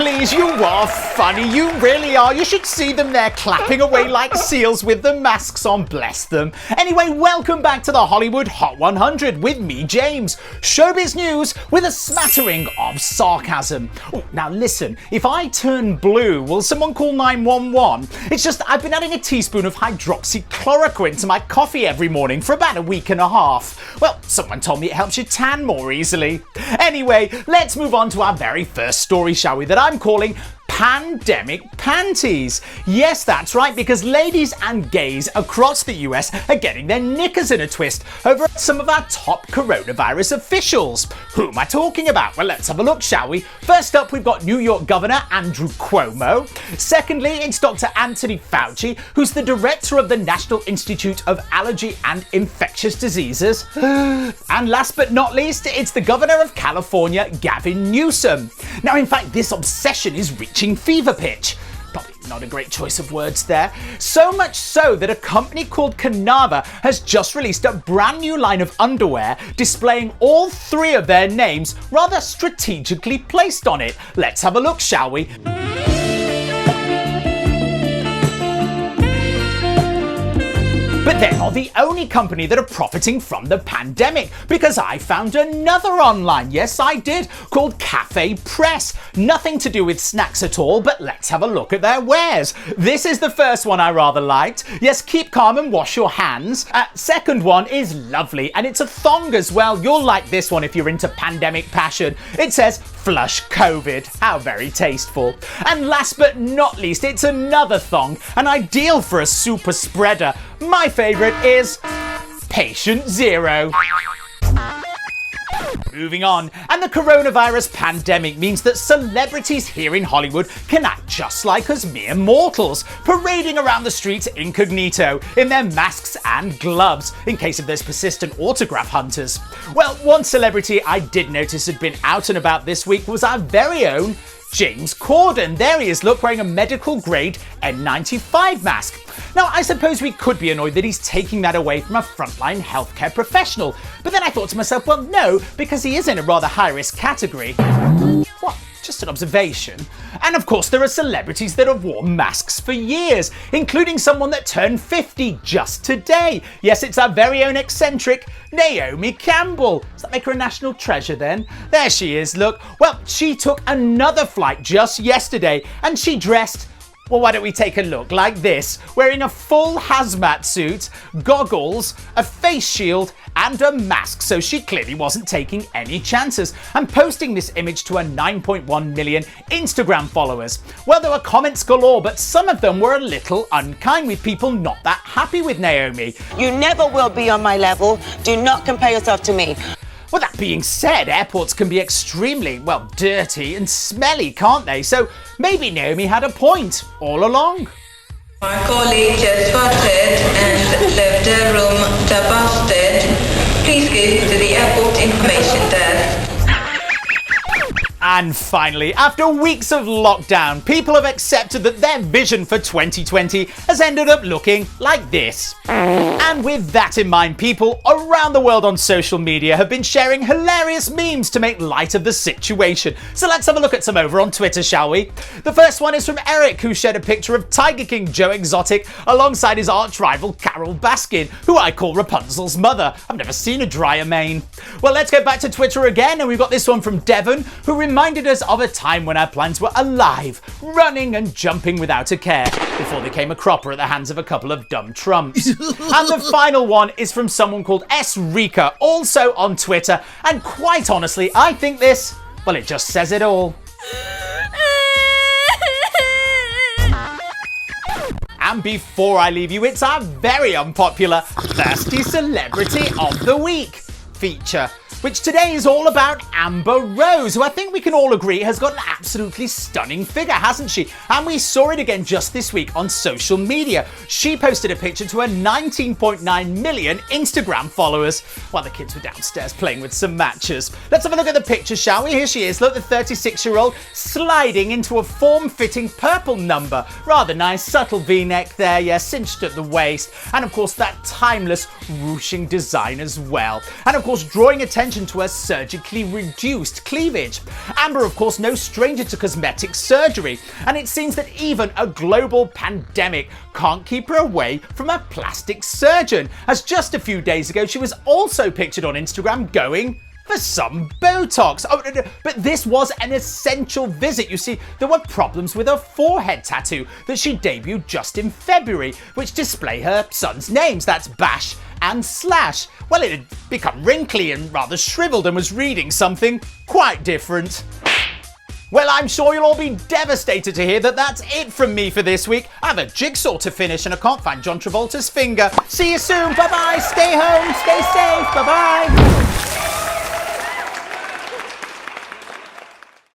please, you are funny. You really are. You should see them there clapping away like seals with the masks on, bless them. Anyway, welcome back to the Hollywood Hot 100 with me, James. Showbiz news with a smattering of sarcasm. Oh, now listen, if I turn blue, will someone call 911? It's just I've been adding a teaspoon of hydroxychloroquine to my coffee every morning for about a week and a half. Well, someone told me it helps you tan more easily. Anyway, let's move on to our very first story, shall we, that I'm calling Pandemic Panties. Yes, that's right, because ladies and gays across the US are getting their knickers in a twist over some of our top coronavirus officials. Who am I talking about? Well, let's have a look, shall we? First up, we've got New York Governor Andrew Cuomo. Secondly, it's Dr. Anthony Fauci, who's the director of the National Institute of Allergy and Infectious Diseases. And last but not least, it's the Governor of California, Gavin Newsom. Now, in fact, this obsession is reaching fever pitch. Probably not a great choice of words there. So much so that a company called Canava has just released a brand new line of underwear displaying all three of their names rather strategically placed on it. Let's have a look, shall we? But they're not the only company that are profiting from the pandemic, because I found another online, yes I did, called Cafe Press. Nothing to do with snacks at all, but let's have a look at their wares. This is the first one I rather liked. Yes, keep calm and wash your hands. Second one is lovely, and it's a thong as well. You'll like this one if you're into pandemic passion. It says, "Flush COVID." How very tasteful. And last but not least, it's another thong, an ideal for a super spreader. My favourite is Patient Zero. Moving on, and the coronavirus pandemic means that celebrities here in Hollywood can act just like us mere mortals, parading around the streets incognito in their masks and gloves, in case of those persistent autograph hunters. Well, one celebrity I did notice had been out and about this week was our very own James McCourt. There he is, look, wearing a medical grade N95 mask. Now, I suppose we could be annoyed that he's taking that away from a frontline healthcare professional, but then I thought to myself, well, no, because he is in a rather high-risk category. What? Just an observation. And of course, there are celebrities that have worn masks for years, including someone that turned 50 just today. Yes, it's our very own eccentric Naomi Campbell. Does that make her a national treasure then? There she is, look. Well, she took another flight just yesterday, and she dressed, well, why don't we take a look, like this, wearing a full hazmat suit, goggles, a face shield, and a mask, so she clearly wasn't taking any chances, and posting this image to her 9.1 million Instagram followers. Well, there were comments galore, but some of them were a little unkind, with people not that happy with Naomi. You never will be on my level. Do not compare yourself to me. Well, that being said, airports can be extremely, well, dirty and smelly, can't they? So maybe Naomi had a point all along. My colleague just farted and left the room dusted. Please go to the airport information desk. And finally, after weeks of lockdown, people have accepted that their vision for 2020 has ended up looking like this. And with that in mind, people around the world on social media have been sharing hilarious memes to make light of the situation. So let's have a look at some over on Twitter, shall we? The first one is from Eric, who shared a picture of Tiger King Joe Exotic alongside his arch rival Carol Baskin, who I call Rapunzel's mother. I've never seen a drier mane. Well, let's go back to Twitter again, and we've got this one from Devon, who reminded us of a time when our plants were alive, running and jumping without a care, before they came a cropper at the hands of a couple of dumb Trumps. And the final one is from someone called S. Rika, also on Twitter, and quite honestly, I think this, well, it just says it all. And before I leave you, it's our very unpopular Thirsty Celebrity of the Week feature, which today is all about Amber Rose, who I think we can all agree has got an absolutely stunning figure, hasn't she? And we saw it again just this week on social media. She posted a picture to her 19.9 million Instagram followers while the kids were downstairs playing with some matches. Let's have a look at the picture, shall we? Here she is, look, the 36-year-old sliding into a form-fitting purple number. Rather nice, subtle V-neck there, yeah, cinched at the waist. And of course, that timeless ruching design as well. And of course, drawing attention attention to her surgically reduced cleavage. Amber, of course, no stranger to cosmetic surgery, and it seems that even a global pandemic can't keep her away from a plastic surgeon, as just a few days ago she was also pictured on Instagram going for some Botox. Oh, but this was an essential visit. You see, there were problems with her forehead tattoo that she debuted just in February, which display her son's names. That's Bash and Slash. Well, it had become wrinkly and rather shriveled and was reading something quite different. Well, I'm sure you'll all be devastated to hear that that's it from me for this week. I have a jigsaw to finish and I can't find John Travolta's finger. See you soon. Bye-bye. Stay home. Stay safe. Bye-bye.